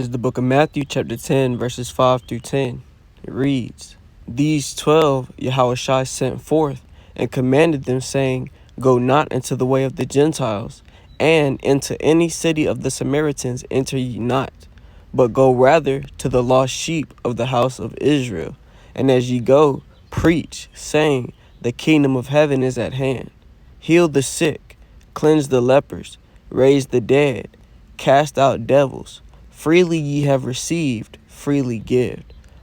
Is the book of Matthew, chapter 10, verses 5 through 10. It reads, These 12 Yahushua sent forth, and commanded them, saying, Go not into the way of the Gentiles, and into any city of the Samaritans enter ye not, but go rather to the lost sheep of the house of Israel. And as ye go, preach, saying, The kingdom of heaven is at hand. Heal the sick, cleanse the lepers, raise the dead, cast out devils. Freely ye have received, freely give.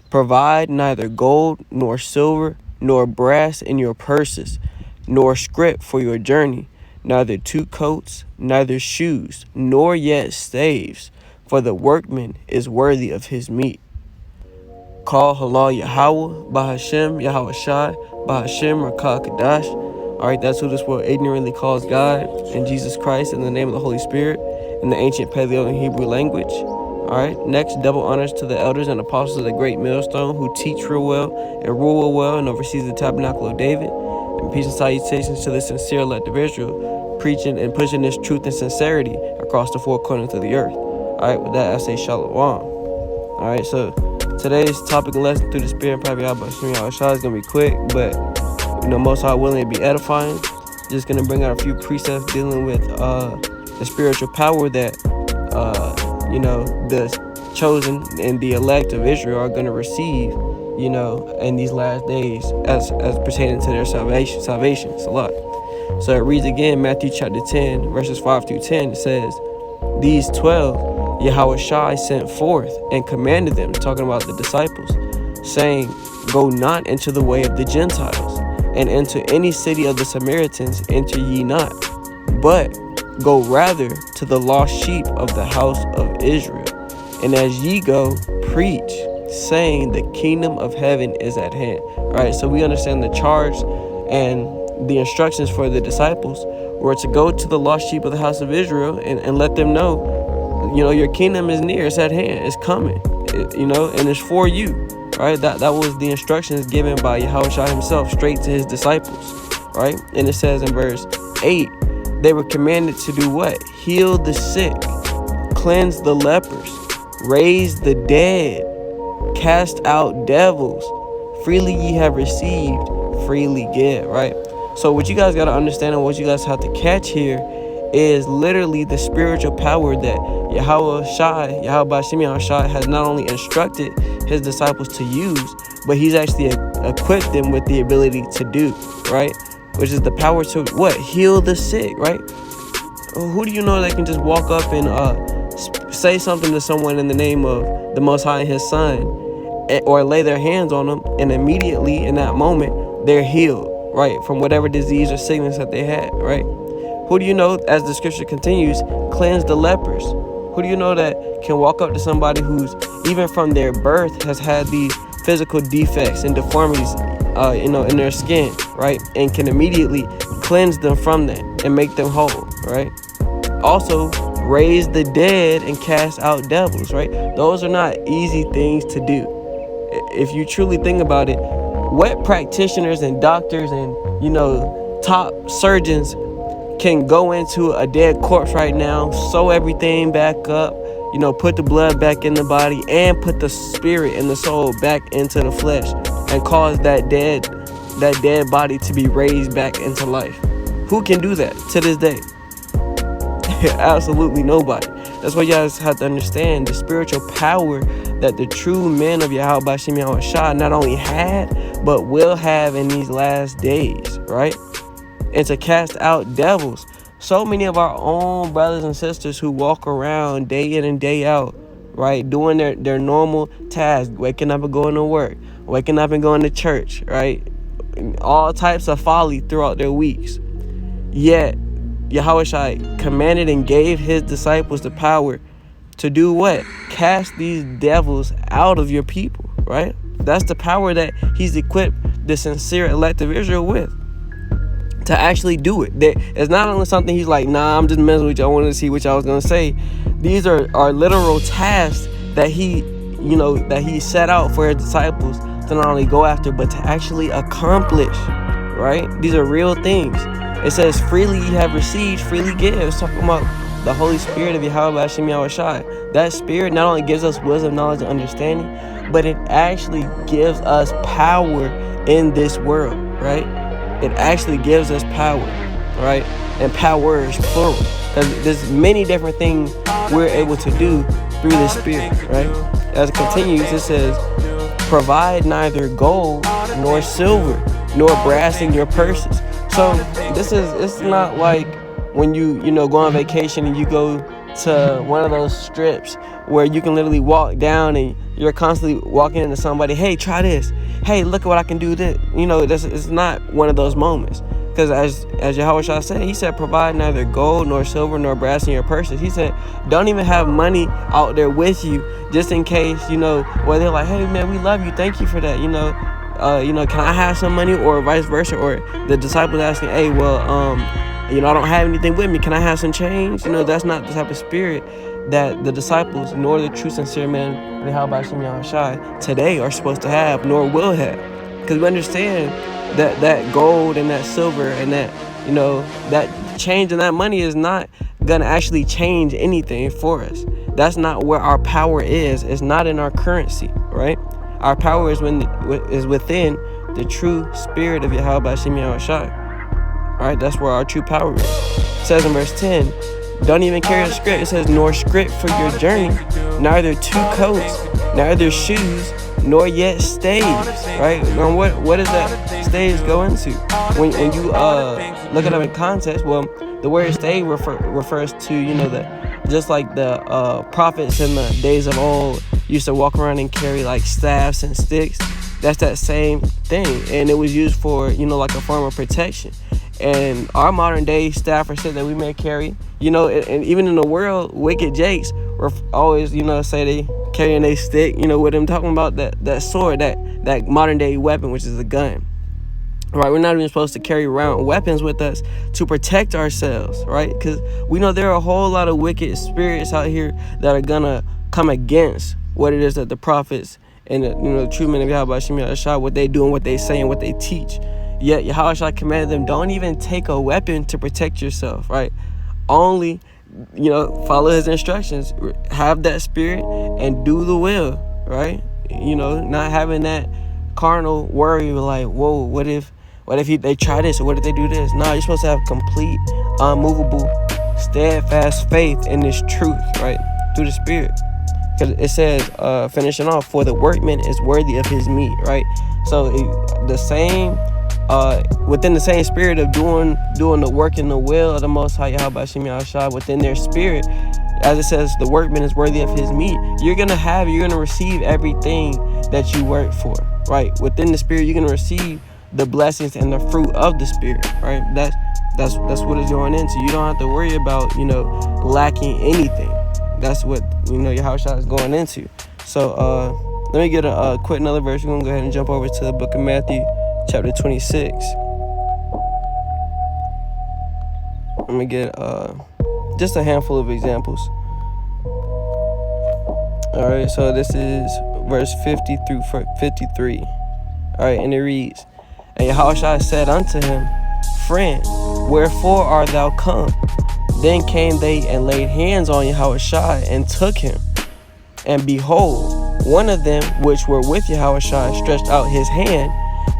Provide neither gold, nor silver, nor brass in your purses, nor scrip for your journey, neither two coats, neither shoes, nor yet staves, for the workman is worthy of his meat. Call halal Yahweh, Bahashem, Yahweh Shai, Bahashem, Rakah Kadash. Alright, that's who this world ignorantly calls God, and Jesus Christ in the name of the Holy Spirit, in the ancient Paleo and Hebrew language. Alright, next, double honors to the elders and apostles of the great millstone who teach real well and rule real well and oversees the tabernacle of David. And peace and salutations to the sincere elect of Israel, preaching and pushing this truth and sincerity across the four corners of the earth. Alright, with that I say shalom. Alright, so today's topic and lesson through the Spirit and Private Yahweh is going to be quick, but most High willing to be edifying. Just going to bring out a few precepts dealing with the spiritual power that the chosen and the elect of Israel are going to receive, in these last days as pertaining to their salvation. It's a lot. So it reads again, Matthew chapter 10, verses 5 through 10. It says, These 12 Yahushua sent forth and commanded them, talking about the disciples, saying, Go not into the way of the Gentiles, and into any city of the Samaritans enter ye not, but go rather to the lost sheep of the house of Israel. And as ye go, preach, saying, The kingdom of heaven is at hand. All right, so we understand the charge and the instructions for the disciples were to go to the lost sheep of the house of Israel and let them know, your kingdom is near, it's at hand, it's coming, and it's for you. Right, that was the instructions given by Yahushua himself straight to his disciples. Right, and it says in verse 8, they were commanded to do what? Heal the sick, cleanse the lepers, raise the dead, cast out devils. Freely ye have received, freely give. Right. So what you guys got to understand and what you guys have to catch here is literally the spiritual power that Yahweh Bashim Yahushua has not only instructed his disciples to use, but he's actually equipped them with the ability to do, right? Which is the power to what? Heal the sick, right? Who do you know that can just walk up and say something to someone in the name of the Most High and his Son, or lay their hands on them, and immediately in that moment they're healed, right, from whatever disease or sickness that they had, right? Who do you know, as the scripture continues, cleanse the lepers? Who do you know that can walk up to somebody who's, even from their birth, has had these physical defects and deformities, in their skin, right? And can immediately cleanse them from that and make them whole, right? Also, raise the dead and cast out devils, right? Those are not easy things to do. If you truly think about it, what practitioners and doctors and, top surgeons can go into a dead corpse right now, sew everything back up, put the blood back in the body, and put the spirit and the soul back into the flesh, and cause that dead body to be raised back into life? Who can do that to this day? Absolutely nobody. That's why you guys have to understand the spiritual power that the true men of Yahweh Bashim Yahushua not only had, but will have in these last days, right? And to cast out devils. So many of our own brothers and sisters who walk around day in and day out, right, doing their normal tasks, waking up and going to work, waking up and going to church, right, all types of folly throughout their weeks. Yet Yahushua commanded and gave his disciples the power to do what? Cast these devils out of your people, right? That's the power that he's equipped the sincere elect of Israel with, to actually do it. It's not only something he's like, nah, I'm just messing with you, I wanted to see what y'all was going to say. These are literal tasks that he set out for his disciples to not only go after, but to actually accomplish, right? These are real things. It says, freely ye have received, freely give. It's talking about the Holy Spirit of Yahweh Hashem Yahweh Shai. That spirit not only gives us wisdom, knowledge, and understanding, but it actually gives us power in this world, right? It actually gives us power, right? And powers, plural. Because there's many different things we're able to do through the Spirit, right? As it continues, it says, provide neither gold nor silver nor brass in your purses. So it's not like when you go on vacation and you go to one of those strips where you can literally walk down and you're constantly walking into somebody, hey, try this, hey, look at what I can do. This, it's not one of those moments. Because as Yahweh Shah said, he said, provide neither gold nor silver nor brass in your purses. He said, don't even have money out there with you just in case, where they're like, hey, man, we love you. Thank you for that. Can I have some money, or vice versa? Or the disciples asking, hey, well, I don't have anything with me. Can I have some change? That's not the type of spirit that the disciples, nor the true sincere men, today are supposed to have, nor will have. Because we understand that gold and that silver and that, that change and that money is not going to actually change anything for us. That's not where our power is. It's not in our currency, right? Our power is within the true spirit of Yahweh Hashem Yahweh Shai. All right, that's where our true power is. It says in verse 10, don't even carry a scrip. It says, nor scrip for your journey, neither 2 coats, neither shoes, nor yet staves. Right? Now, what does that staves go into? When you look at it in context, well, the word stave refers to just like the prophets in the days of old used to walk around and carry like staffs and sticks. That's that same thing, and it was used for like a form of protection. And our modern day staff or shit that we may carry, and even in the world, wicked jakes were always, say they carrying a stick, with them talking about that sword, that modern day weapon, which is a gun. Right? We're not even supposed to carry around weapons with us to protect ourselves, right? Because we know there are a whole lot of wicked spirits out here that are gonna come against what it is that the prophets and the true men of Yahweh Hashem Yahweh Shai, what they do and what they say and what they teach. Yet Yahweh Shai commanded them, don't even take a weapon to protect yourself, right? Only, follow his instructions, have that spirit and do the will, right? Not having that carnal worry like, whoa, what if they try this, or what if they do this? No, you're supposed to have complete, unmovable, steadfast faith in this truth, right? Through the spirit. Because it says, finishing off, for the workman is worthy of his meat, right? So the same, within the same spirit of doing the work in the will of the Most High Yahweh Hashem Yahweh Shai, within their spirit, as it says, the workman is worthy of his meat. You're gonna receive everything that you work for, right? Within the spirit, you're gonna receive the blessings and the fruit of the spirit, right? That's what it's going into. You don't have to worry about lacking anything. That's what Yahweh Shai is going into. So let me get a quick another verse. We're gonna go ahead and jump over to the book of Matthew, chapter 26. Let me get just a handful of examples. All right, so this is verse 50 through 53. All right, and it reads, and Yahushua said unto him, friend, wherefore art thou come? Then came they and laid hands on Yahushua and took him. And behold, one of them which were with Yahushua stretched out his hand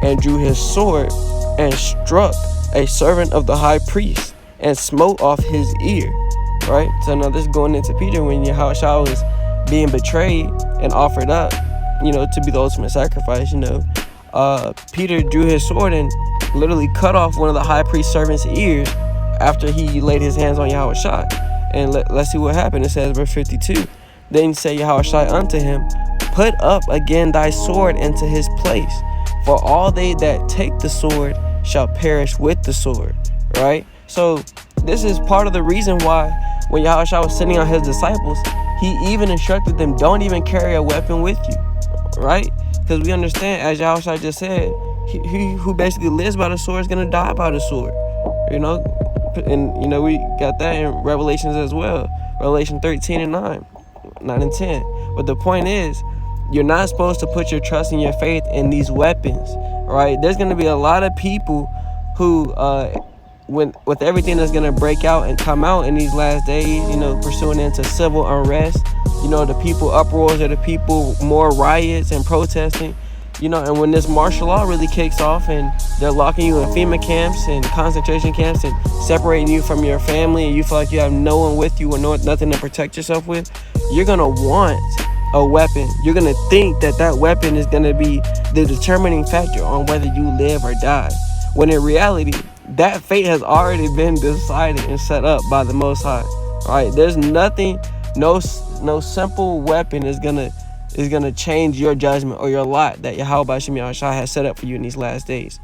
and drew his sword and struck a servant of the high priest and smote off his ear. Right? So now this is going into Peter when Yahushua was being betrayed and offered up, to be the ultimate sacrifice. Peter drew his sword and literally cut off one of the high priest servant's ears after he laid his hands on Yahushua. And let's see what happened. It says, verse 52. Then said Yahushua unto him, put up again thy sword into his place, for all they that take the sword shall perish with the sword. Right? So this is part of the reason why when Yahushua was sending out his disciples, he even instructed them, don't even carry a weapon with you. Right? Because we understand, as Yahushua just said, he who basically lives by the sword is going to die by the sword. And we got that in Revelations as well. Revelation 13 and 9 and 10. But the point is, you're not supposed to put your trust and your faith in these weapons, right? There's going to be a lot of people who with everything that's gonna break out and come out in these last days, pursuing into civil unrest, the people uproars of the people, more riots and protesting, and when this martial law really kicks off and they're locking you in FEMA camps and concentration camps and separating you from your family, and you feel like you have no one with you or nothing to protect yourself with, you're gonna want a weapon. You're gonna think that weapon is gonna be the determining factor on whether you live or die, when in reality that fate has already been decided and set up by the Most High. All right, there's nothing, no simple weapon is gonna change your judgment or your lot that Yahweh B'Shem Yahushua has set up for you in these last days.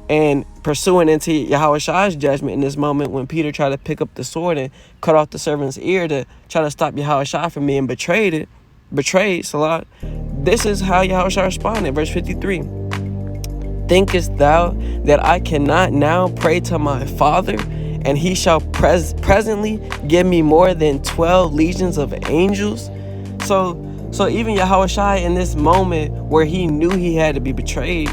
And pursuing into Yahushua's judgment in this moment, when Peter tried to pick up the sword and cut off the servant's ear to try to stop Yahushua from being betrayed, Salah, this is how Yahushua responded. Verse 53. Thinkest thou that I cannot now pray to my Father, and he shall presently give me more than 12 legions of angels? So even Yahushua, in this moment where he knew he had to be betrayed,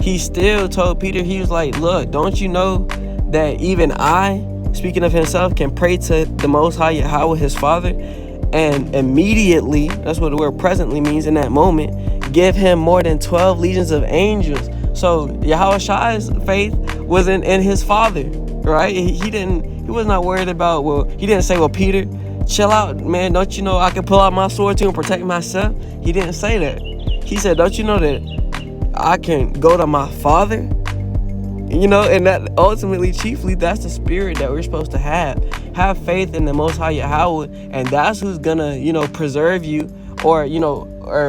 he still told Peter, he was like, look, don't you know that even I, speaking of himself, can pray to the Most High Yahweh, his Father, and immediately, that's what the word presently means, in that moment, give him more than 12 legions of angels. So Yahushua's faith was in his Father, right? He was not worried about, he didn't say, Peter, chill out, man. Don't you know I can pull out my sword too and protect myself? He didn't say that. He said, don't you know that I can go to my Father? And that ultimately, chiefly, that's the spirit that we're supposed to have. Have faith in the Most High Yahweh, and that's who's gonna, preserve you, or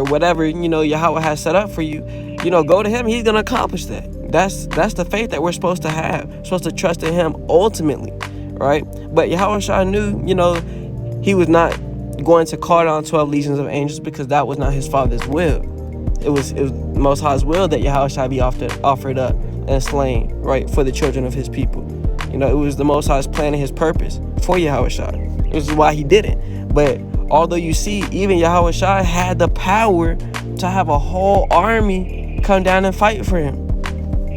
whatever, Yahweh has set up for you. Go to him, he's gonna accomplish that. That's the faith that we're supposed to have. We're supposed to trust in him ultimately, right? But Yahushua knew, he was not going to call down 12 legions of angels, because that was not his Father's will. It was Most High's will that Yahushua be offered up and slain, right, for the children of his people. It was the Most High's plan and his purpose for Yahushua. This is why he did it. But although you see, even Yahushua had the power to have a whole army come down and fight for him,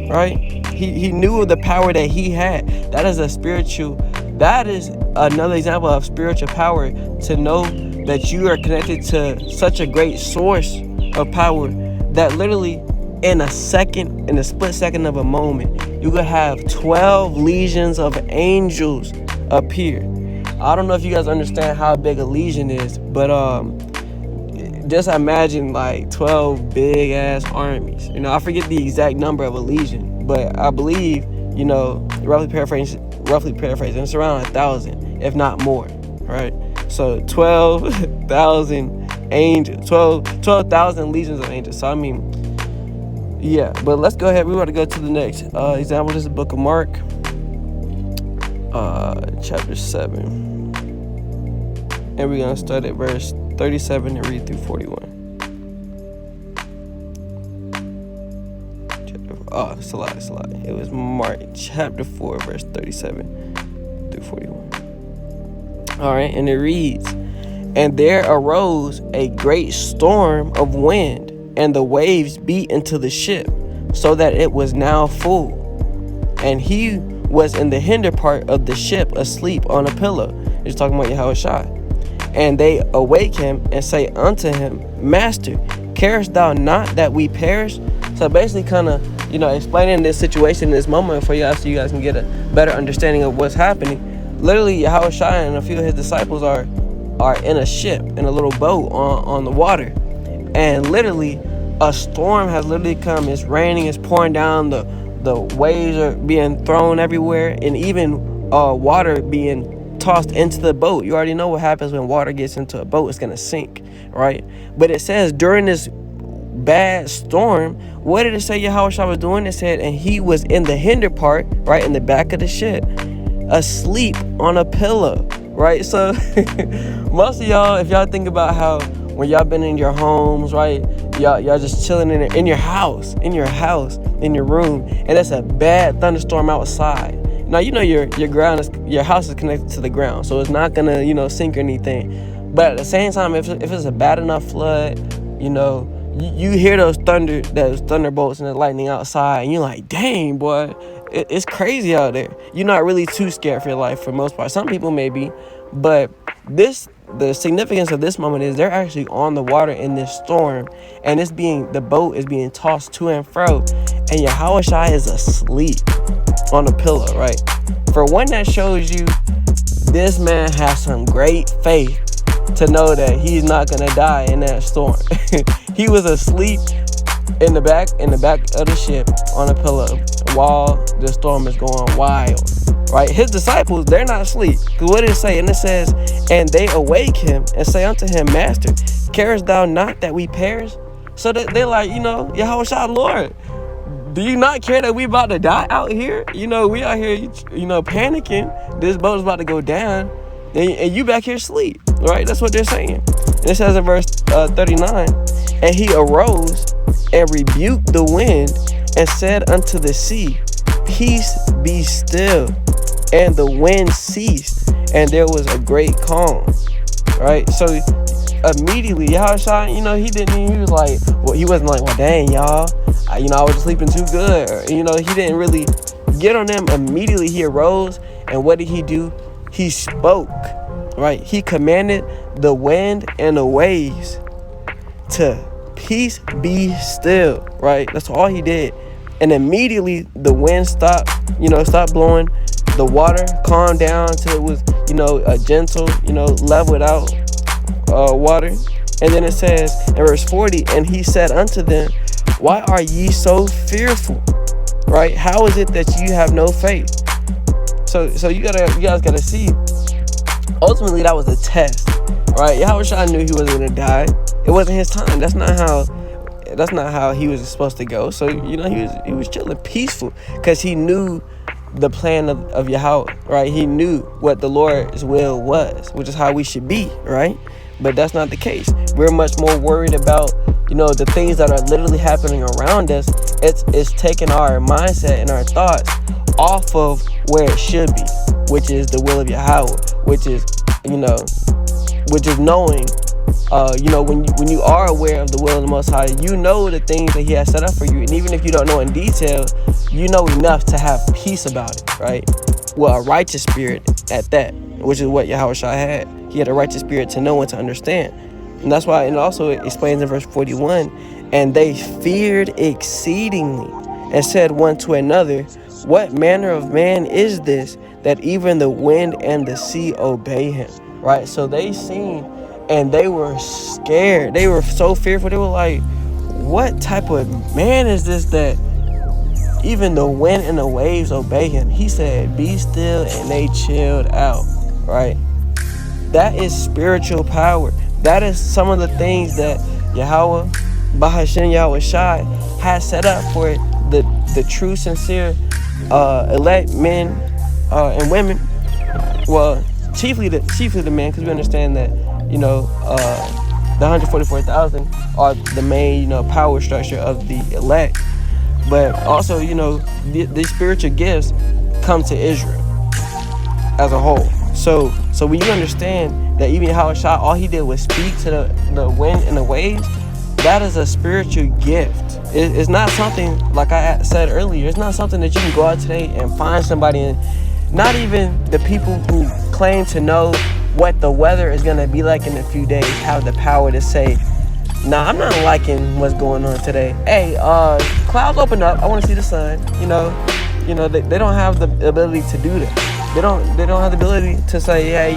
right? He knew of the power that he had. That is another example of spiritual power, to know that you are connected to such a great source of power that literally in a split second of a moment, you could have 12 legions of angels appear. I don't know if you guys understand how big a legion is, but just imagine like 12 big ass armies. I forget the exact number of a legion, but I believe, roughly paraphrasing, it's around 1,000, if not more, right? So 12,000 angels, 12,000 legions of angels. So I mean, yeah, but let's go ahead. We want to go to the next example. This is the book of Mark, chapter 7. And we're going to start at verse 37 and read through 41. Salah. It was Mark, chapter 4, verse 37 through 41. All right, and it reads, and there arose a great storm of wind, and the waves beat into the ship, so that it was now full. And he was in the hinder part of the ship, asleep on a pillow. He's talking about Yahushua. And they awake him and say unto him, Master, carest thou not that we perish? So basically kind of, explaining this situation in this moment for you, so you guys can get a better understanding of what's happening. Literally, Yahushua and a few of his disciples are in a ship, in a little boat on the water. And literally, a storm has literally come. It's raining, it's pouring down, the waves are being thrown everywhere, and even water being tossed into the boat. You already know what happens when water gets into a boat. It's going to sink, right? But it says during this bad storm, what did it say Yahushua was doing? It said, and he was in the hinder part, right, in the back of the ship, asleep on a pillow, right? So most of y'all, if y'all think about how when y'all been in your homes, right, y'all just chilling in your house, in your room, and it's a bad thunderstorm outside. Now your house is connected to the ground, so it's not gonna sink or anything. But at the same time, if it's a bad enough flood, you hear those thunderbolts and the lightning outside, and you're like, dang, boy, It's crazy out there. You're not really too scared for your life for the most part. Some people may be, but the significance of this moment is they're actually on the water in this storm, and the boat is being tossed to and fro, and Yahushua is asleep on a pillow, right? For one, that shows you this man has some great faith to know that he's not gonna die in that storm. He was asleep in the back of the ship on a pillow while the storm is going wild, right? His disciples, they're not asleep. Because what did it say? And it says, and they awake him and say unto him, Master, carest thou not that we perish? So that they're like, Yahushua, Lord, do you not care that we about to die out here? We out here, panicking. This boat is about to go down, and you back here asleep, right? That's what they're saying. And it says in verse 39, and he arose and rebuked the wind and said unto the sea, Peace, be still. And the wind ceased, and there was a great calm, right? So immediately, Yahushua, he was like, well, he wasn't like, well, dang, y'all, I was sleeping too good. Or, he didn't really get on them. Immediately he arose, and what did he do? He spoke, right? He commanded the wind and the waves to peace, be still, right? That's all he did. And immediately the wind stopped blowing. The water calmed down till it was, a gentle, leveled out water. And then it says in verse 40, and he said unto them, why are ye so fearful? Right? How is it that you have no faith? So you guys gotta see. Ultimately, that was a test, right? Yahushua knew he wasn't gonna die. It wasn't his time. That's not how he was supposed to go. So he was chilling, peaceful, because he knew the plan of Yahweh, right? He knew what the Lord's will was, which is how we should be, right? But that's not the case. We're much more worried about, the things that are literally happening around us. It's taking our mindset and our thoughts off of where it should be, which is the will of Yahweh, which is knowing, when you are aware of the will of the Most High, the things that He has set up for you, and even if you don't know in detail, you know enough to have peace about it, right? Well, a righteous spirit at that, which is what Yahushua had. He had a righteous spirit to know and to understand. And that's why, and also it explains in verse 41, and they feared exceedingly and said one to another, what manner of man is this, that even the wind and the sea obey him, right? So they seen, and they were scared. They were so fearful. They were like, what type of man is this that even the wind and the waves obey him? He said, be still, and they chilled out, right? That is spiritual power. That is some of the things that Yahweh, Bahashem Yahushai, has set up for the true, sincere, elect men and women. Well, chiefly the men, because we understand that, the 144,000 are the main, power structure of the elect. But also, these spiritual gifts come to Israel as a whole. So when you understand that even Yahushua, all he did was speak to the wind and the waves, that is a spiritual gift. It's not something, like I said earlier, it's not something that you can go out today and find somebody, and not even the people who claim to know what the weather is going to be like in a few days have the power to say, nah, I'm not liking what's going on today. Hey, clouds open up, I want to see the sun. They don't have the ability to do that. They don't have the ability to say, hey,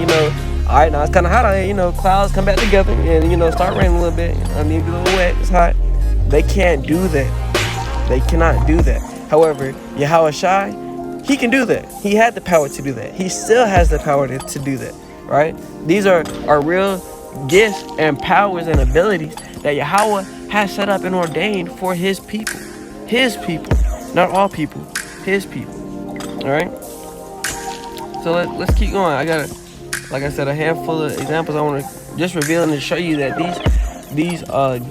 all right, now it's kind of hot out here, clouds come back together and, start raining a little bit. I need to be a little wet, it's hot. They can't do that. They cannot do that. However, Yahushua, he can do that. He had the power to do that. He still has the power to do that, right? These are real gifts and powers and abilities that Yahweh has set up and ordained for his people. His people. Not all people. His people. Alright? So let's keep going. I got, like I said, a handful of examples I want to just reveal and to show you that these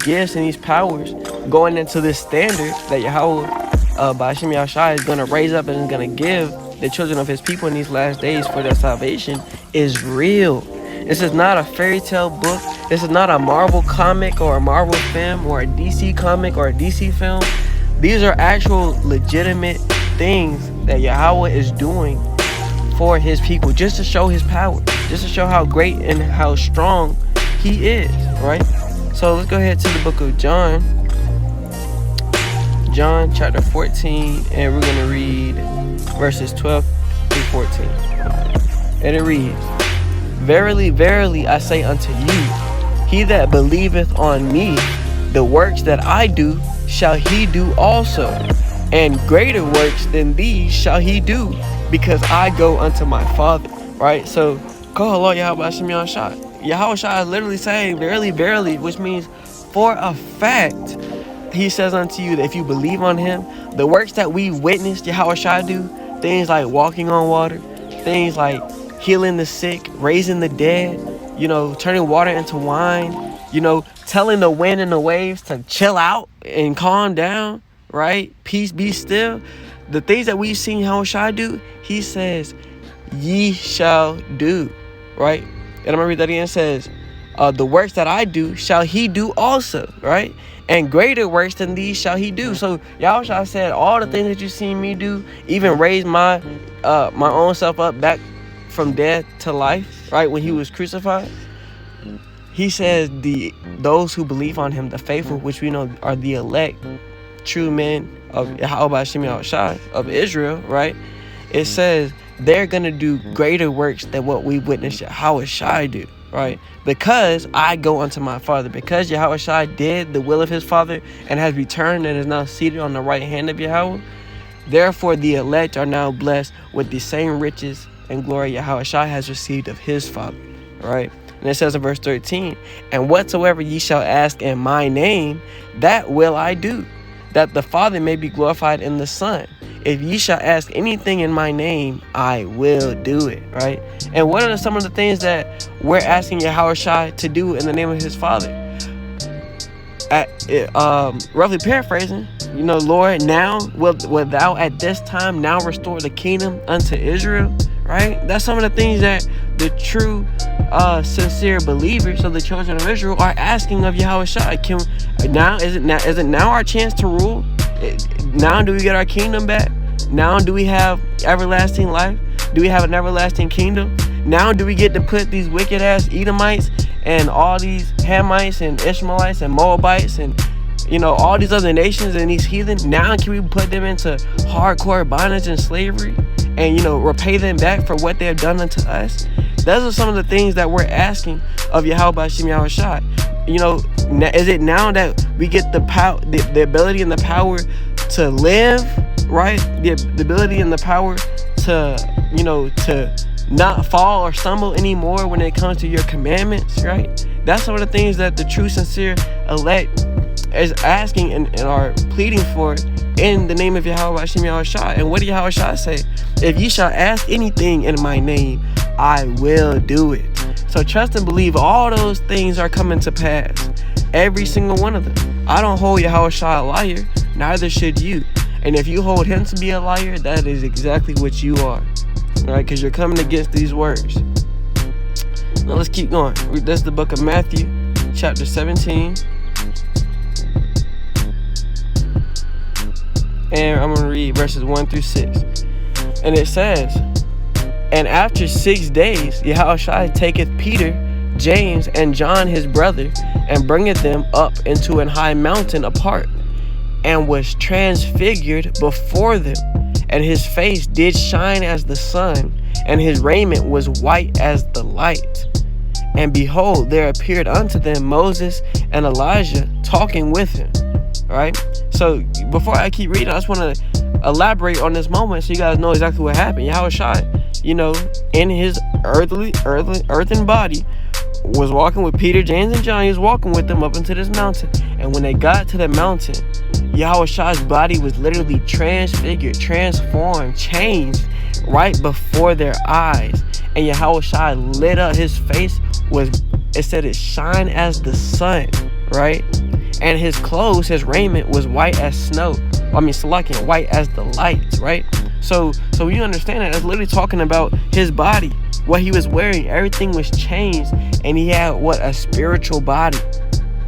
gifts and these powers going into this standard that Yahweh by Hashem Yahushua is going to raise up and is going to give the children of his people in these last days for their salvation is real. This is not a fairy tale book. This is not a Marvel comic or a Marvel film or a DC comic or a DC film. These are actual legitimate things that Yahweh is doing for his people, just to show his power, just to show how great and how strong he is, right? So let's go ahead to the book of John chapter 14, and we're going to read verses 12 through 14. And it reads, Verily, verily, I say unto you, he that believeth on me, the works that I do shall he do also, and greater works than these shall he do, because I go unto my Father. Right? So, call Lord Yahweh Hashem Yahushua. Yahweh Shai is literally saying, verily, verily, which means for a fact, he says unto you that if you believe on him, the works that we witnessed Yahweh Shai do, things like walking on water, things like healing the sick, raising the dead, turning water into wine, telling the wind and the waves to chill out and calm down, right? Peace, be still. The things that we've seen Yahweh Shai do, he says, ye shall do, right? And I'm going to read that again. It says, the works that I do shall he do also, right? And greater works than these shall he do. So Yahweh Shai said, all the things that you seen me do, even raise my own self up back from death to life, right? When he was crucified, he says those who believe on him, the faithful, which we know are the elect, true men of Yahweh Hashem Yahushua of Israel, right? It says they're gonna do greater works than what we witnessed Yahweh Shai do, right? Because I go unto my Father, because Yahweh Shai did the will of his Father and has returned and is now seated on the right hand of Yahweh. Therefore, the elect are now blessed with the same riches and glory Yahweh Shai has received of his Father, right? And it says in verse 13, and whatsoever ye shall ask in my name, that will I do, that the Father may be glorified in the Son. If ye shall ask anything in my name, I will do it, right? And what are some of the things that we're asking Yahweh Shai to do in the name of his Father? Roughly paraphrasing, Lord, now will thou at this time now restore the kingdom unto Israel, right? That's some of the things that the true sincere believers of the children of Israel are asking of Yahweh Shai. Is it now our chance to rule? Now do we get our kingdom back? Now do we have everlasting life? Do we have an everlasting kingdom? Now do we get to put these wicked ass Edomites and all these Hamites and Ishmaelites and Moabites and all these other nations and these heathen, now can we put them into hardcore bondage and slavery and repay them back for what they have done unto us? Those are some of the things that we're asking of Yahweh Hashem Yahushua. Is it now that we get the power, the ability and the power to live, right? The ability and the power to to not fall or stumble anymore when it comes to your commandments, right? That's some of the things that the true sincere elect is asking and are pleading for in the name of Yahweh Hashem Yahushua. And what did Yahweh Shai say? If ye shall ask anything in my name, I will do it. So trust and believe all those things are coming to pass. Every single one of them. I don't hold Yahweh Shai a liar, neither should you. And if you hold him to be a liar, that is exactly what you are. Alright, because you're coming against these words. Now let's keep going. This is the book of Matthew, chapter 17. And I'm going to read verses 1 through 6. And it says, and after 6 days, Yahweh Shai taketh Peter, James, and John his brother, and bringeth them up into an high mountain apart, and was transfigured before them. And his face did shine as the sun, and his raiment was white as the light. And behold, there appeared unto them Moses and Elijah talking with him. Right? So before I keep reading, I just want to elaborate on this moment so you guys know exactly what happened. Yahweh Shai, in his earthen body, was walking with Peter, James, and John. He was walking with them up into this mountain. And when they got to the mountain, Yahweh Shai's body was literally transfigured, transformed, changed right before their eyes. And Yahweh Shai lit up. His face it shined as the sun, right? And his clothes, his raiment was white as snow. White as the light, right? So you understand that it's literally talking about his body, what he was wearing. Everything was changed, and he had a spiritual body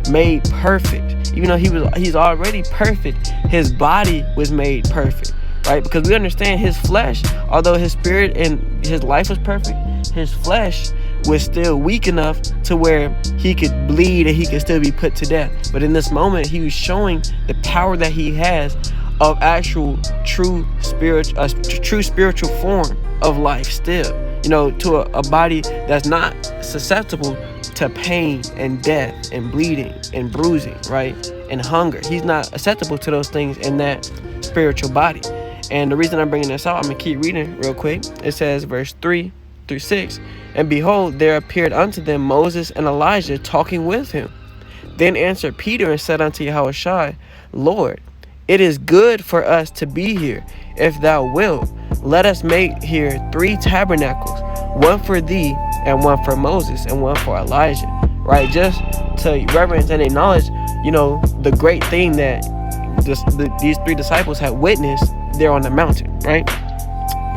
made perfect. Even though he's already perfect, his body was made perfect. right? Because we understand his flesh, although his spirit and his life was perfect, his flesh was still weak enough to where he could bleed and he could still be put to death. But in this moment, he was showing the power that he has of actual true spiritual form of life still, to a body that's not susceptible to pain and death and bleeding and bruising, right? And hunger. He's not susceptible to those things in that spiritual body. And the reason I'm bringing this out, I'm going to keep reading real quick. It says, verse 3-6, and behold, there appeared unto them Moses and Elijah talking with him. Then answered Peter and said unto Yahushua, Lord, it is good for us to be here. If thou wilt, let us make here 3 tabernacles, one for thee, and one for Moses, and one for Elijah. Right? Just to reverence and acknowledge, the great thing that these 3 disciples had witnessed there on the mountain, right?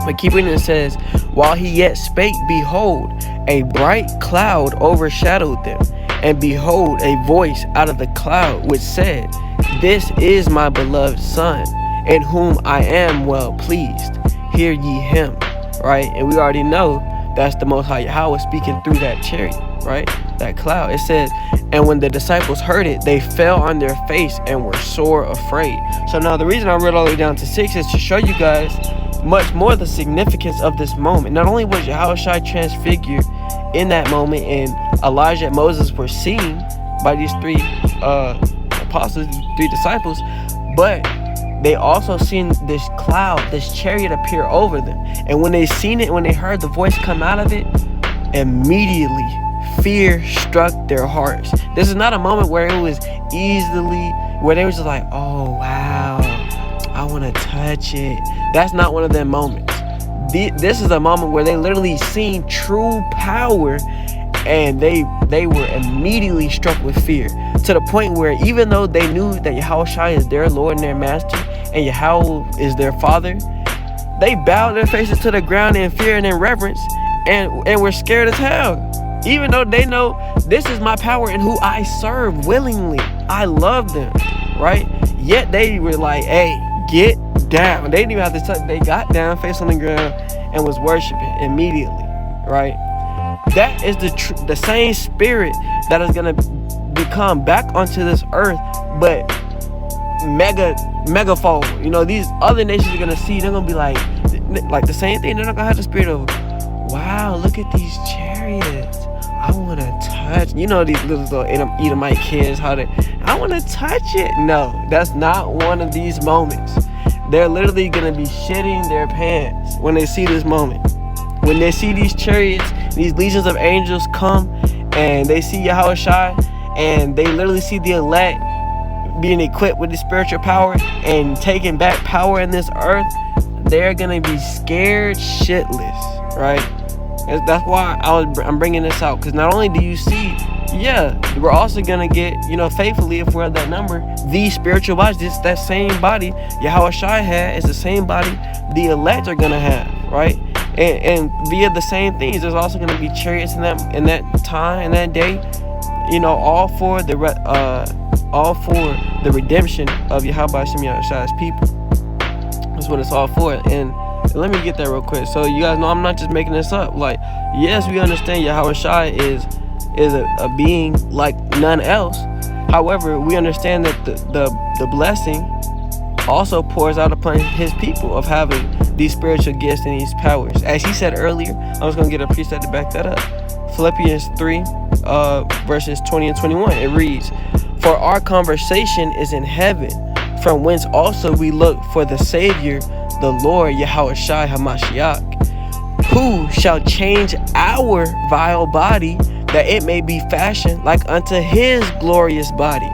But keep reading, it says, while he yet spake, behold, a bright cloud overshadowed them. And behold, a voice out of the cloud which said, This is my beloved Son, in whom I am well pleased. Hear ye him. Right? And we already know that's the Most High Yahweh speaking through that chariot, right? That cloud. It says, and when the disciples heard it, they fell on their face and were sore afraid. So now the reason I read all the way down to 6 is to show you guys much more the significance of this moment. Not only was Yahushua transfigured in that moment, and Elijah and Moses were seen by these 3 apostles, 3 disciples, but they also seen this cloud, this chariot appear over them. And when they seen it, when they heard the voice come out of it, immediately fear struck their hearts. This is not a moment where it was where they was just like, oh wow, I want to touch it. That's not one of them moments. This is a moment where they literally seen true power, and they were immediately struck with fear, to the point where even though they knew that Yahushua is their Lord and their Master, and Yahweh is their Father, they bowed their faces to the ground in fear and in reverence, and were scared as hell. Even though they know this is my power and who I serve willingly. I love them, right? Yet they were like, hey, get down. They didn't even have to touch. They got down, face on the ground, and was worshiping immediately, right? That is the same spirit that is going to come back onto this earth, but megafold. These other nations are going to see, they're going to be like the same thing. They're not going to have the spirit of, wow, look at these chariots. I want to touch. These little Edomite kids, I want to touch it. No, that's not one of these moments. They're literally going to be shitting their pants when they see this moment. When they see these chariots, these legions of angels come, and they see Yahushua, and they literally see the elect being equipped with the spiritual power and taking back power in this earth, they're going to be scared shitless, right? That's why I'm bringing this out, because not only do you see, we're also going to get, faithfully, if we're at that number, these spiritual bodies, that same body Yahushua had is the same body the elect are going to have, right? And via the same things, there's also going to be chariots in that time, in that day, all for the redemption of Yahweh Shem Yahushua's people. That's what it's all for. And let me get that real quick, so you guys know I'm not just making this up. Like, yes, we understand Yahushua is a being like none else. However, we understand that the blessing also pours out upon his people of having these spiritual gifts and these powers. As he said earlier, I was going to get a precept to back that up. Philippians 3 verses 20 and 21, it reads, for our conversation is in heaven, from whence also we look for the Savior, the Lord Yahushua HaMashiach, who shall change our vile body, that it may be fashioned like unto his glorious body,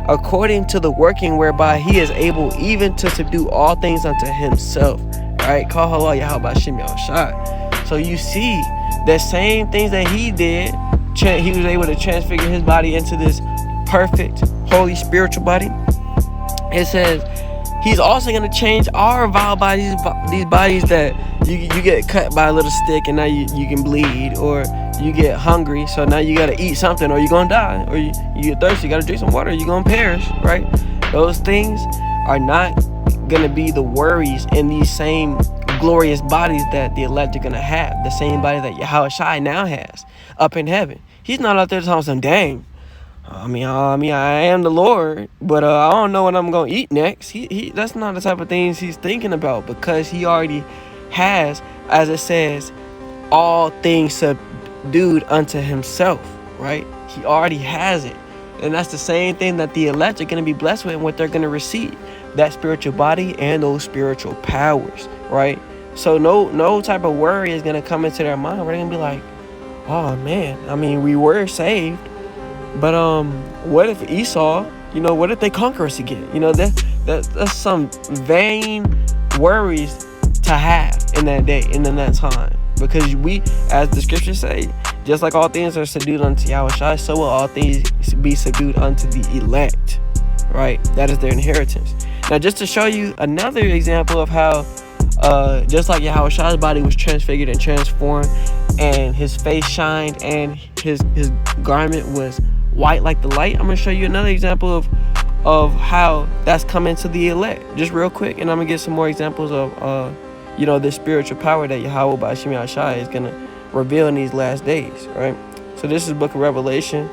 according to the working whereby he is able even to subdue all things unto himself. Alright, call halal Yahweh Shem Yahushua. So you see the same things that he did, he was able to transfigure his body into this perfect, holy, spiritual body. It says he's also going to change our vile bodies, these bodies that you get cut by a little stick and now you can bleed, or you get hungry, so now you got to eat something or you're going to die, or you get thirsty, you got to drink some water, you're going to perish, right? Those things are not gonna be the worries in these same glorious bodies that the elect are gonna have. The same body that Yahweh Shai now has up in heaven. He's not out there telling them, dang, I am the Lord, but I don't know what I'm gonna eat next. He that's not the type of things he's thinking about, because he already has, as it says, all things subdued unto himself, right? He already has it. And that's the same thing that the elect are going to be blessed with and what they're going to receive. That spiritual body and those spiritual powers, right? So no type of worry is going to come into their mind. We're going to be like, oh man, I mean, we were saved, but what if Esau, what if they conquer us again? That's some vain worries to have in that day and in that time. Because we, as the scriptures say, just like all things are subdued unto Yahweh Shai, so will all things be subdued unto the elect, right? That is their inheritance. Now, just to show you another example of how, just like Yahweh Shai's body was transfigured and transformed, and his face shined, and his garment was white like the light, I'm going to show you another example of how that's coming to the elect, just real quick, and I'm going to get some more examples of, the spiritual power that Yahweh Ba'ashim Yahshai is going to reveal in these last days, right? So this is Book of Revelation,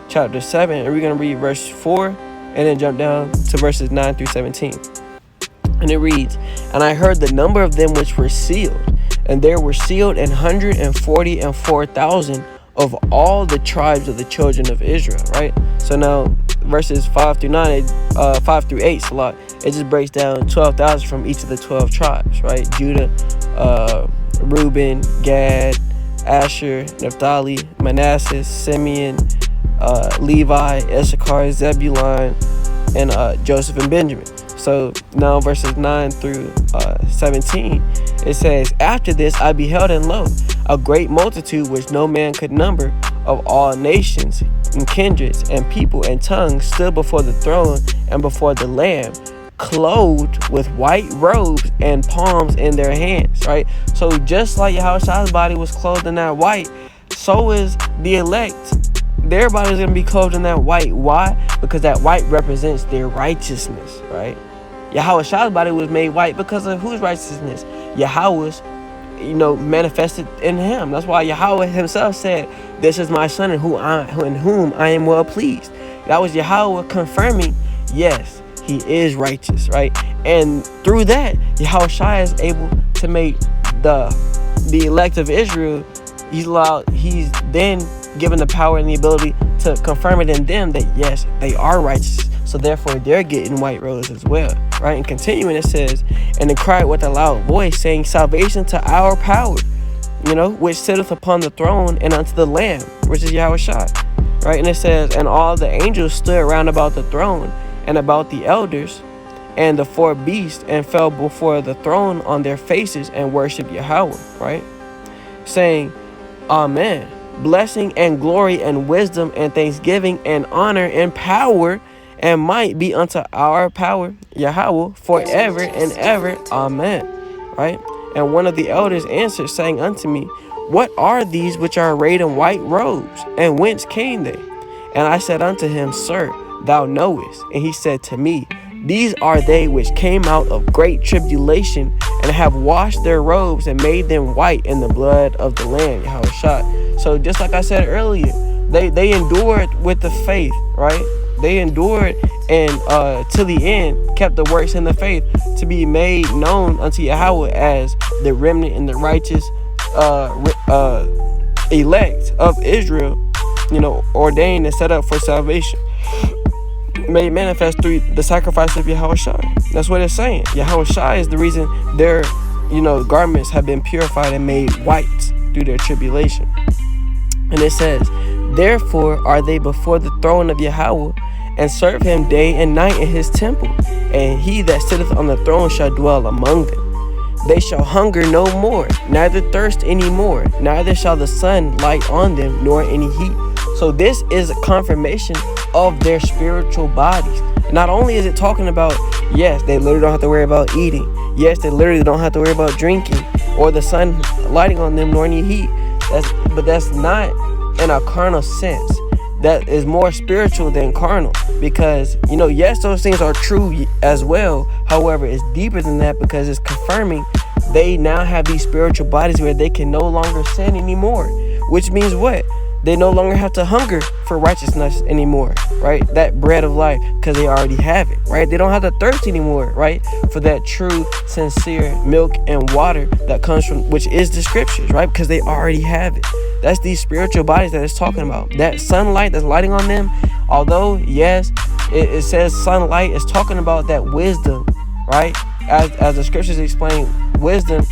chapter 7, and we're going to read verse 4, and then jump down to verses 9 through 17. And it reads, "And I heard the number of them which were sealed, and there were sealed 144,000 of all the tribes of the children of Israel," right? So now verses 5 through 8, it just breaks down 12,000 from each of the 12 tribes, right? Judah, Reuben, Gad, Asher, Naphtali, Manasseh, Simeon, Levi, Issachar, Zebulun, and Joseph and Benjamin. So now verses 9 through 17, it says, "After this I beheld, and lo, a great multitude which no man could number, of all nations and kindreds and people and tongues, stood before the throne and before the Lamb, clothed with white robes and palms in their hands," right? So just like Yahweh's body was clothed in that white, so is the elect. Their body is going to be clothed in that white. Why? Because that white represents their righteousness, right? Yahweh's body was made white because of whose righteousness? Yahweh's, manifested in him. That's why Yahweh himself said, "This is my son in whom I am well pleased." That was Yahweh confirming, yes, he is righteous, right? And through that, Yahweh Shai is able to make the elect of Israel, he's then given the power and the ability to confirm it in them that yes, they are righteous. So therefore they're getting white robes as well, right? And continuing, it says, "And they cried with a loud voice, saying, Salvation to our power, which sitteth upon the throne, and unto the Lamb," which is Yahweh Shai, right? And it says, "And all the angels stood round about the throne, and about the elders, and the four beasts, and fell before the throne on their faces, and worshiped Yahweh," right? Saying, "Amen. Blessing and glory and wisdom and thanksgiving and honor and power and might be unto our power, Yahweh, forever and ever. Amen." Right? "And one of the elders answered, saying unto me, What are these which are arrayed in white robes, and whence came they? And I said unto him, Sir, thou knowest. And he said to me, These are they which came out of great tribulation, and have washed their robes and made them white in the blood of the Lamb," Yahweh Shai. So just like I said earlier, they endured with the faith, right? They endured and to the end kept the works in the faith to be made known unto Yahweh as the remnant and the righteous elect of Israel, ordained and set up for salvation, made manifest through the sacrifice of Yahweh Shai. That's what it's saying. Yahweh Shai is the reason their garments have been purified and made white through their tribulation. And it says, "Therefore are they before the throne of Yahweh, and serve him day and night in his temple, and he that sitteth on the throne shall dwell among them. They shall hunger no more, neither thirst any more, neither shall the sun light on them, nor any heat." So this is a confirmation of their spiritual bodies. Not only is it talking about, yes, they literally don't have to worry about eating. Yes, they literally don't have to worry about drinking or the sun lighting on them, nor any heat. But that's not in a carnal sense. that is more spiritual than carnal, because yes, those things are true as well. However, it's deeper than that, because it's confirming they now have these spiritual bodies where they can no longer sin anymore, which means what? They no longer have to hunger for righteousness anymore, right? That bread of life, because they already have it, right? They don't have to thirst anymore, right? For that true, sincere milk and water that comes from, which is the scriptures, right? Because they already have it. That's these spiritual bodies that it's talking about. That sunlight that's lighting on them, although, yes, it says sunlight, is talking about that wisdom, right? As the scriptures explain, wisdom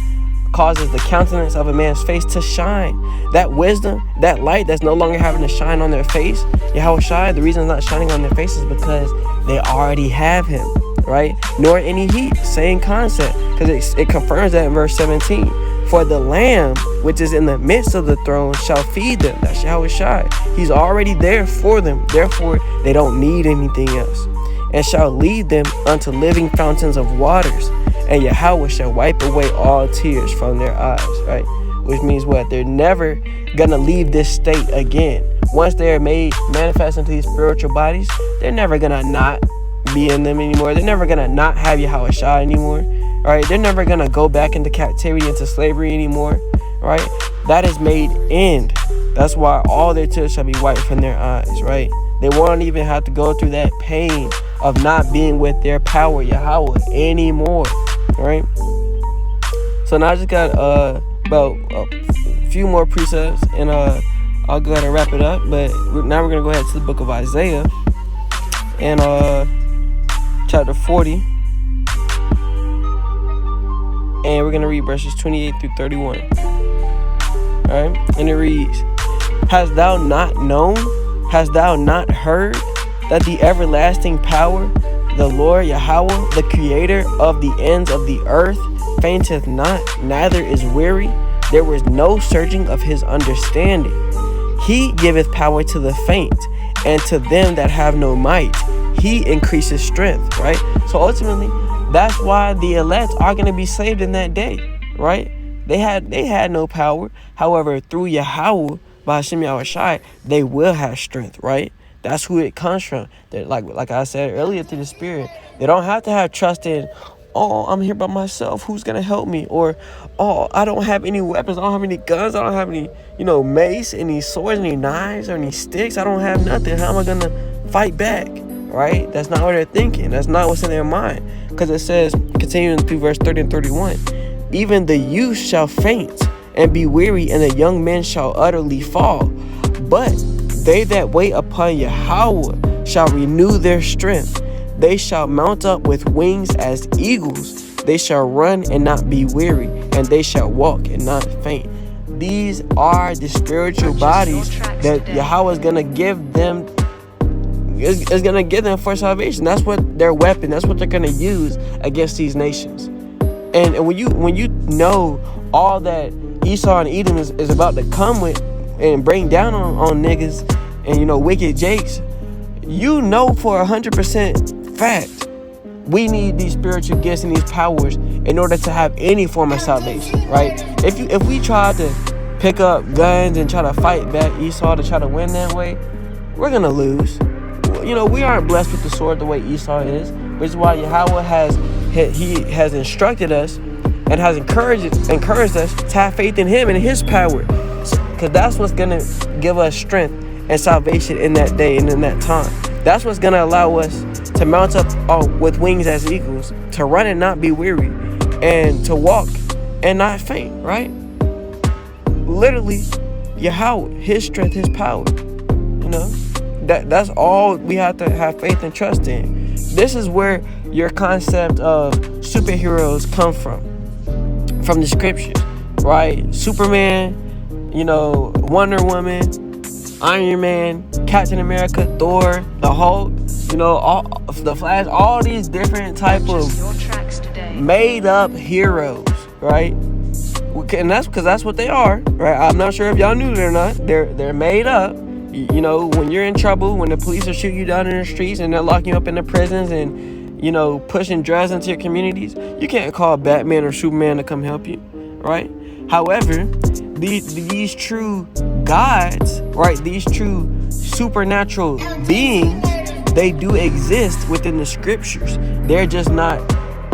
causes the countenance of a man's face to shine. That wisdom, that light that's no longer having to shine on their face, Yahawashi, the reason it's not shining on their face is because they already have him, right? Nor any heat, same concept, because it confirms that in verse 17. For the Lamb, which is in the midst of the throne, shall feed them. That's Yahawashi. He's already there for them. Therefore, they don't need anything else. And shall lead them unto living fountains of waters. And Yahweh shall wipe away all tears from their eyes, right? Which means what? They're never gonna leave this state again. Once they're made manifest into these spiritual bodies, they're never gonna not be in them anymore. They're never gonna not have Yahawashi anymore, right? They're never gonna go back into captivity, into slavery anymore, right? That is made end. That's why all their tears shall be wiped from their eyes, right? They won't even have to go through that pain of not being with their power, Yahweh, anymore, right? So now I just got about a few more precepts, and I'll go ahead and wrap it up. But now we're gonna go ahead to the book of Isaiah, and chapter 40, and we're gonna read verses 28 through 31. All right, and it reads: Hast thou not known? Hast thou not heard that the everlasting power, the Lord Yahweh, the creator of the ends of the earth, fainteth not, neither is weary? There was no searching of his understanding. He giveth power to the faint, and to them that have no might, he increases strength, right? So ultimately, that's why the elect are going to be saved in that day, right? They had no power. However, through Yahweh, by Hashem Yahawashi, they will have strength, right? That's who it comes from. They're like I said earlier, through the Spirit. They don't have to have trust in, oh, I'm here by myself, who's gonna help me? Or, oh, I don't have any weapons, I don't have any guns, I don't have any, mace, any swords, any knives, or any sticks. I don't have nothing. How am I gonna fight back? Right? That's not what they're thinking. That's not what's in their mind. Because it says, continuing through verse 30 and 31, even the youth shall faint and be weary, and the young men shall utterly fall. But they that wait upon Yahweh shall renew their strength. They shall mount up with wings as eagles. They shall run and not be weary, and they shall walk and not faint. These are the spiritual bodies that Yahweh is going to give them. Is going to give them for salvation. That's what their weapon. That's what they're going to use against these nations. And when you know all that Esau and Edom is about to come with and bring down on niggas and wicked jakes, for 100% fact we need these spiritual gifts and these powers in order to have any form of salvation, right? If we try to pick up guns and try to fight back Esau to try to win that way, we're gonna lose. We aren't blessed with the sword the way Esau is, which is why Yahweh has instructed us and has encouraged us to have faith in him and his power, because that's what's going to give us strength and salvation in that day and in that time. That's what's going to allow us to mount up with wings as eagles, to run and not be weary, and to walk and not faint, right? Literally, Yahweh, his strength, his power, That's all we have to have faith and trust in. This is where your concept of superheroes come from the scriptures, right? Superman, Wonder Woman, Iron Man, Captain America, Thor, the Hulk, all the Flash, all these different type of made up heroes, right? And that's because that's what they are, right? I'm not sure if y'all knew it or not. They're made up. When you're in trouble, when the police are shooting you down in the streets and they're locking you up in the prisons and, pushing drugs into your communities, you can't call Batman or Superman to come help you, right? However, these true gods, right? These true supernatural beings, they do exist within the scriptures. They're just not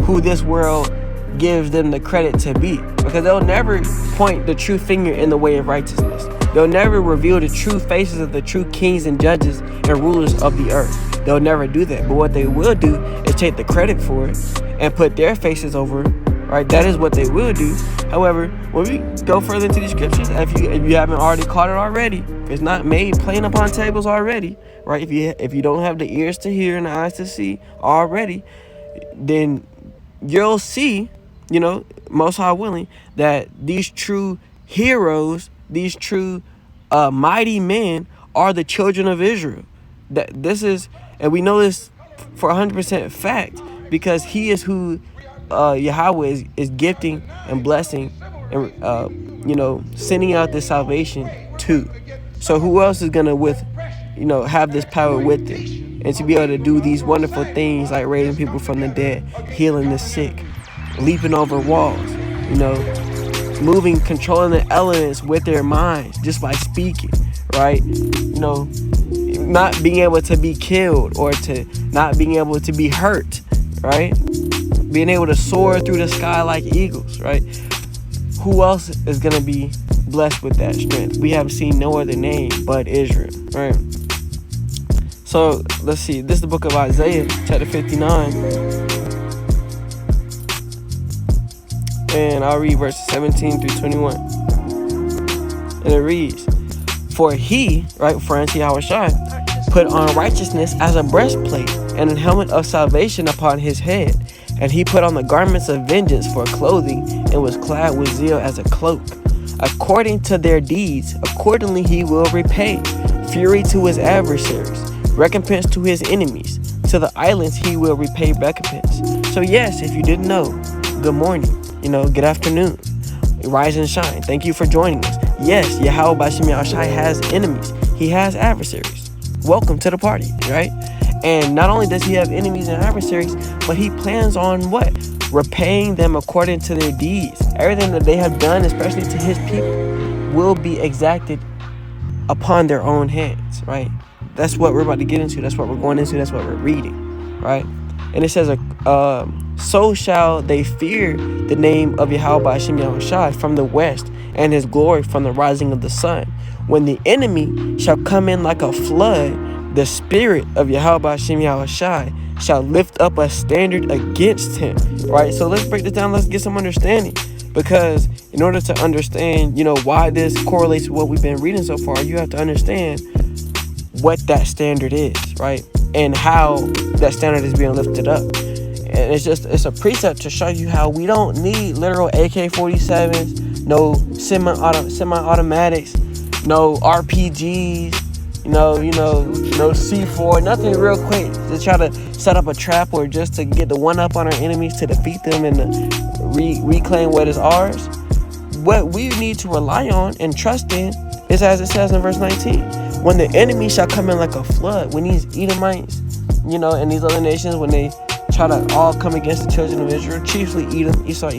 who this world gives them the credit to be, because they'll never point the true finger in the way of righteousness. They'll never reveal the true faces of the true kings and judges and rulers of the earth. They'll never do that. But what they will do is take the credit for it and put their faces over it, right? That is what they will do. However, when we go further into the scriptures, if you haven't already caught it already, if it's not made plain upon tables already, right? If you don't have the ears to hear and the eyes to see already, then you'll see, most high willing, that these true heroes, these true mighty men are the children of Israel. That this is, and we know this for 100% fact, because he is who Yahweh is gifting and blessing and sending out this salvation to. So who else is gonna have this power with them, and to be able to do these wonderful things like raising people from the dead, healing the sick, leaping over walls, moving, controlling the elements with their minds just by speaking, right? Not being able to be killed or to not being able to be hurt, right? Being able to soar through the sky like eagles, right? Who else is going to be blessed with that strength? We have seen no other name but Israel, right? So let's see. This is the book of Isaiah, chapter 59. And I'll read verses 17 through 21. And it reads, "For he," right, for Yahawashi, "put on righteousness as a breastplate, and a helmet of salvation upon his head. And he put on the garments of vengeance for clothing, and was clad with zeal as a cloak. According to their deeds, accordingly he will repay. Fury to his adversaries, recompense to his enemies. To the islands he will repay recompense." So yes, if you didn't know, good morning, good afternoon, rise and shine. Thank you for joining us. Yes, Yahweh Bashim Yahawashi has enemies. He has adversaries. Welcome to the party, right? And not only does he have enemies and adversaries, but he plans on what? Repaying them according to their deeds. Everything that they have done, especially to his people, will be exacted upon their own hands, right? That's what we're about to get into. That's what we're going into. That's what we're reading, right? And it says, "So shall they fear the name of Yahweh Bashim Yahawashi from the west, and his glory from the rising of the sun. When the enemy shall come in like a flood, the spirit of Yahweh Bashim Yahawashi shall lift up a standard against him." Right? So let's break this down. Let's get some understanding. Because in order to understand, why this correlates with what we've been reading so far, you have to understand what that standard is, right? And how that standard is being lifted up. And it's a precept to show you how we don't need literal AK-47s, no semi-automatics, no RPGs, no C4, nothing real quick to try to set up a trap or just to get the one up on our enemies to defeat them and to reclaim what is ours. What we need to rely on and trust in is, as it says in verse 19, "When the enemy shall come in like a flood," when these Edomites, and these other nations, when they try to all come against the children of Israel, chiefly Esau,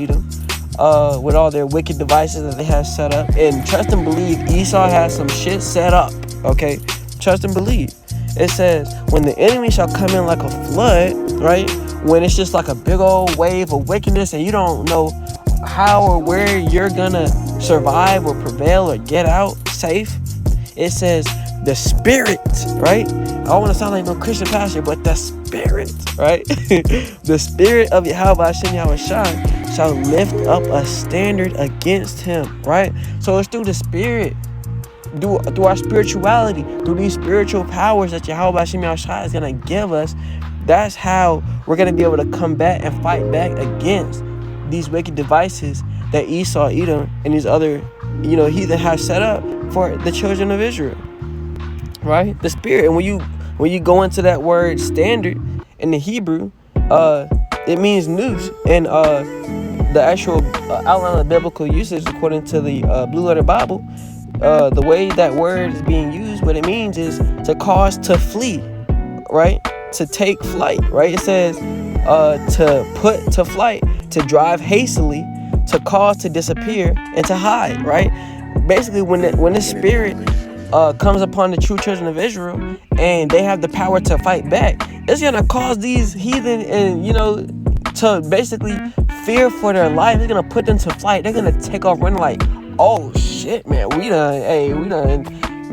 with all their wicked devices that they have set up. And trust and believe, Esau has some shit set up, okay? Trust and believe. It says, when the enemy shall come in like a flood, right? When it's just like a big old wave of wickedness and you don't know how or where you're gonna survive or prevail or get out safe. It says the spirit, right? I don't want to sound like no Christian pastor, but the spirit, right? The spirit of Yahweh Bashim Yahawashi shall lift up a standard against him, right? So it's through the spirit, through our spirituality, through these spiritual powers that Yahweh Bashim Yahawashi is going to give us. That's how we're going to be able to combat and fight back against these wicked devices that Esau, Edom, and these other, heathen have set up for the children of Israel, right? The spirit. And when you go into that word standard in the Hebrew, it means noose. And the actual outline of biblical usage, according to the Blue Letter Bible, the way that word is being used, what it means is to cause to flee, right? To take flight, right? It says to put to flight, to drive hastily, to cause to disappear, and to hide, right? basically when the spirit comes upon the true children of Israel and they have the power to fight back, it's gonna cause these heathen and to basically fear for their life. It's gonna put them to flight. They're gonna take off running like, oh shit, man, we done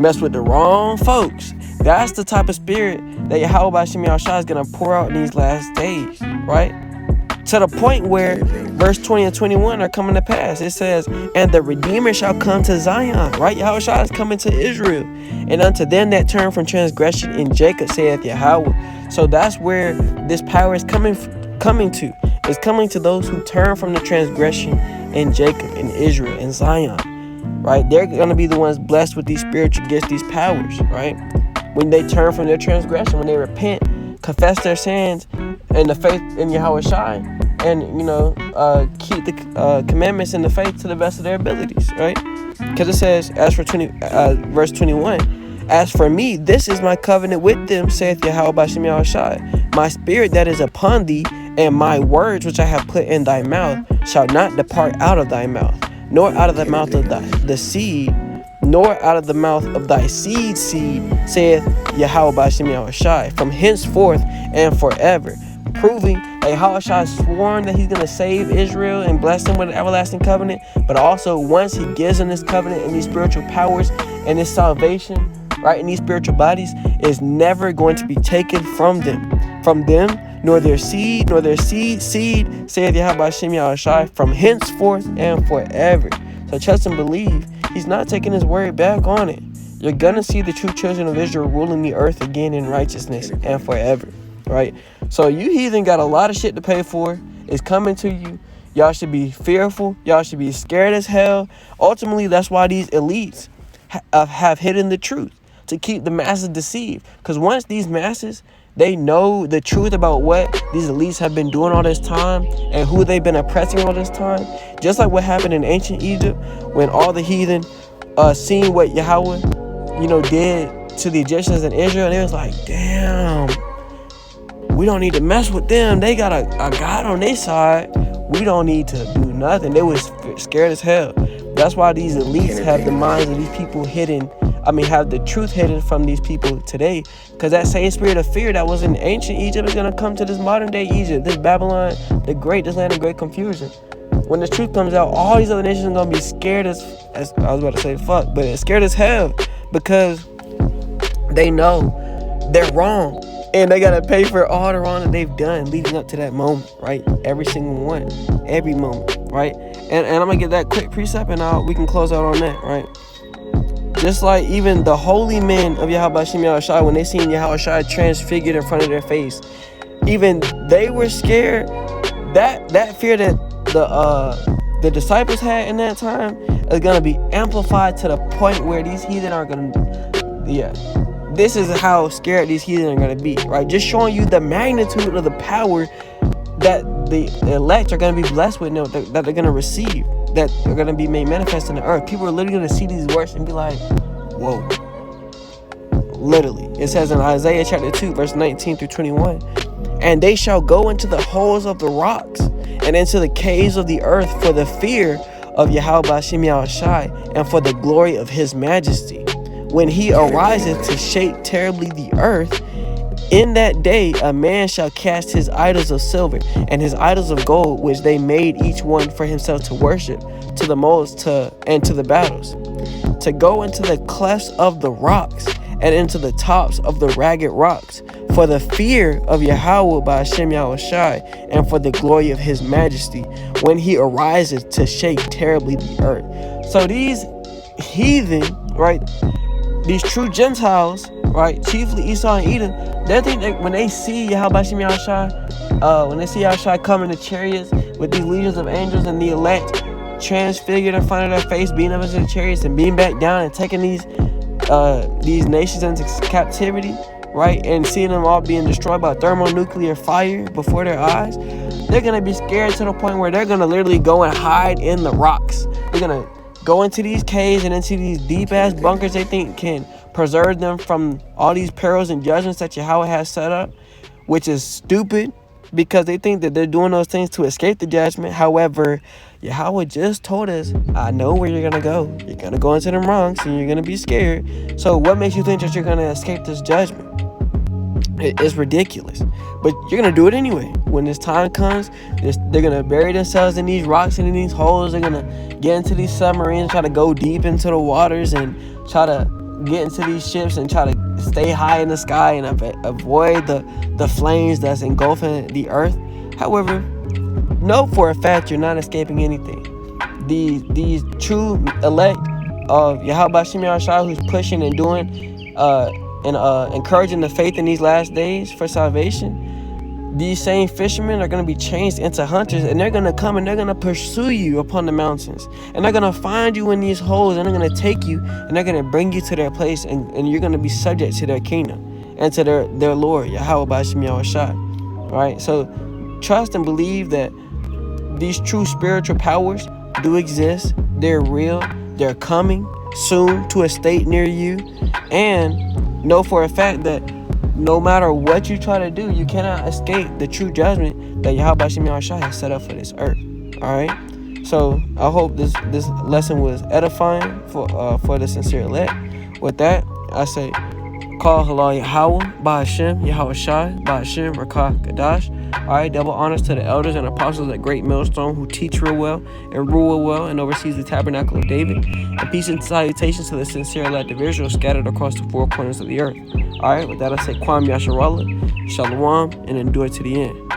messed with the wrong folks. That's the type of spirit that Yahweh B'Shem Yahushua is gonna pour out in these last days, right? To the point where verse 20 and 21 are coming to pass. It says, and the Redeemer shall come to Zion, right? Yahushua is coming to Israel. And unto them that turn from transgression in Jacob, saith Yahweh. So that's where this power is coming to. It's coming to those who turn from the transgression in Jacob, in Israel, in Zion, right? They're going to be the ones blessed with these spiritual gifts, these powers, right? When they turn from their transgression, when they repent, confess their sins, and the faith in Yahweh Shai, and keep the commandments and the faith to the best of their abilities, right? Because it says, as for verse 21, as for me, this is my covenant with them, saith Yahweh B'Shem Yahushua. My spirit that is upon thee, and my words which I have put in thy mouth, shall not depart out of thy mouth, nor out of the mouth of the seed, nor out of the mouth of thy seed, saith Yahweh B'Shem Yahushua, from henceforth and forever. Proving that Yahweh has sworn that he's going to save Israel and bless them with an everlasting covenant, but also once he gives them this covenant and these spiritual powers and this salvation, right, in these spiritual bodies, is never going to be taken from them, nor their seed, saith Yahweh B'Shem Yahushua, from henceforth and forever. So trust and believe. He's not taking his word back on it. You're going to see the true children of Israel ruling the earth again in righteousness and forever, right? So you heathen got a lot of shit to pay for. It's coming to you. Y'all should be fearful. Y'all should be scared as hell. Ultimately, that's why these elites have hidden the truth, to keep the masses deceived. Because once these masses, they know the truth about what these elites have been doing all this time and who they've been oppressing all this time, just like what happened in ancient Egypt when all the heathen seen what Yahweh, did to the Egyptians and Israel, and they was like, damn, we don't need to mess with them. They got a God on their side. We don't need to do nothing. They was scared as hell. That's why these elites have the minds of these people hidden. Have the truth hidden from these people today. Because that same spirit of fear that was in ancient Egypt is going to come to this modern day Egypt, this Babylon, this land of great confusion. When the truth comes out, all these other nations are going to be scared as I was about to say fuck, but scared as hell, because they know they're wrong. And they got to pay for all the wrong that they've done leading up to that moment, right? Every single one, every moment, right? And I'm going to get that quick precept and we can close out on that, right? Just like even the holy men of Yahweh B'Shem Yahushua, when they seen Yahweh transfigured in front of their face, even they were scared. That fear that the disciples had in that time is going to be amplified to the point where these heathen are going to, this is how scared these heathen are going to be, right? Just showing you the magnitude of the power that the elect are going to be blessed with, that they're going to receive, that are going to be made manifest in the earth. People are literally going to see these works and be like, whoa. Literally. It says in Isaiah chapter 2, verse 19 through 21, and they shall go into the holes of the rocks and into the caves of the earth for the fear of Yahweh B'Shem Yahushua and for the glory of his majesty. When he ariseth to shake terribly the earth, in that day a man shall cast his idols of silver and his idols of gold, which they made each one for himself to worship, to the moles and to the battles, to go into the clefts of the rocks and into the tops of the ragged rocks, for the fear of Yahweh B'Shem Yahushua and for the glory of his majesty, when he ariseth to shake terribly the earth. So these heathen, right, these true Gentiles, right, chiefly Esau and Edom, they think that when they see Yahweh B'Shem Yahushua, when they see Yahushua coming in chariots with these legions of angels and the elect transfigured in front of their face, being up into the chariots and being back down and taking these nations into captivity, right, and seeing them all being destroyed by thermonuclear fire before their eyes, they're going to be scared to the point where they're going to literally go and hide in the rocks. They're going to go into these caves and into these deep-ass bunkers they think can preserve them from all these perils and judgments that Yahweh has set up, which is stupid, because they think that they're doing those things to escape the judgment. However, Yahweh just told us, I know where you're gonna go. You're gonna go into them wrongs and you're gonna be scared. So what makes you think that you're gonna escape this judgment? It's ridiculous. But you're gonna do it anyway. When this time comes, they're gonna bury themselves in these rocks and in these holes. They're gonna get into these submarines, try to go deep into the waters and try to get into these ships and try to stay high in the sky and avoid the flames that's engulfing the earth. However, know for a fact you're not escaping anything. These true elect of Yahweh Shem Yahushua, who's pushing and doing and encouraging the faith in these last days for salvation, these same fishermen are going to be changed into hunters, and they're going to come and they're going to pursue you upon the mountains, and they're going to find you in these holes, and they're going to take you and they're going to bring you to their place, and you're going to be subject to their kingdom and to their Lord, Yahweh B'Shem Yahushua. Right? So trust and believe that these true spiritual powers do exist. They're real. They're coming soon to a state near you. And know for a fact that no matter what you try to do, you cannot escape the true judgment that Yahweh B'Shem Yahushua has set up for this earth. Alright? So I hope this lesson was edifying for the sincere elect. With that, I say, call halal Yahweh, Ba'ashem, Yahweh Shai, Ba'ashem, Rakah, Kadash. Alright, double honors to the elders and apostles at Great Millstone who teach real well and rule well and oversees the tabernacle of David. And peace and salutations to the sincere elect of Israel scattered across the four corners of the earth. Alright, with that I say Kwam Yasharallah, Shalom, and endure to the end.